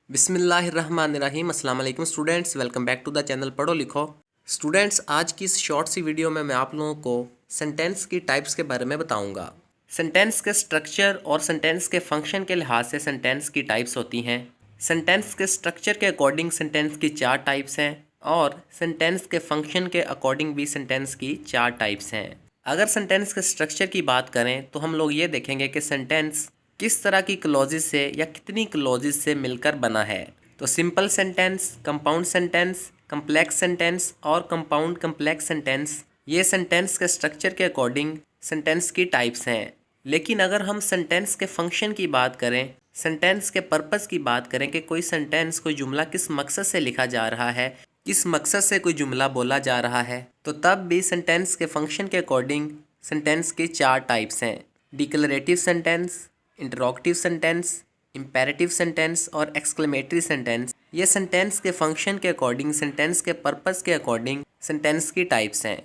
बिस्मिल्लाहिर्रहमानिर्रहीम अस्सलाम वालेकुम students, welcome back to the channel पढ़ो लिखो। स्टूडेंट्स, आज की इस शॉर्ट सी वीडियो में मैं आप लोगों को सेंटेंस की टाइप्स के बारे में बताऊंगा। सेंटेंस के स्ट्रक्चर और सेंटेंस के फंक्शन के लिहाज से सेंटेंस की टाइप्स होती हैं। सेंटेंस के स्ट्रक्चर के अकॉर्डिंग सेंटेंस की 4 टाइप्स हैं और सेंटेंस के फंक्शन के अकॉर्डिंग भी सेंटेंस की 4 टाइप्स हैं। अगर सेंटेंस के स्ट्रक्चर की बात करें तो हम लोग ये देखेंगे कि सेंटेंस किस तरह की क्लॉजेस से या कितनी क्लॉजेस से मिलकर बना है। तो simple sentence, compound sentence, complex sentence और कंपाउंड कम्प्लेक्स सेंटेंस, ये सेंटेंस के स्ट्रक्चर के अकॉर्डिंग सेंटेंस की टाइप्स हैं। लेकिन अगर हम सेंटेंस के फंक्शन की बात करें, सेंटेंस के पर्पस की बात करें कि कोई सेंटेंस, कोई जुमला किस मकसद से लिखा जा रहा है, किस मकसद से कोई जुमला बोला जा रहा है, तो तब भी सेंटेंस के फंक्शन के अकॉर्डिंग सेंटेंस की 4 टाइप्स हैं। Declarative sentence, interrogative sentence, imperative sentence और एक्सक्लेमेटरी सेंटेंस, ये सेंटेंस के फंक्शन के अकॉर्डिंग, सेंटेंस के पर्पस के अकॉर्डिंग सेंटेंस की टाइप्स हैं।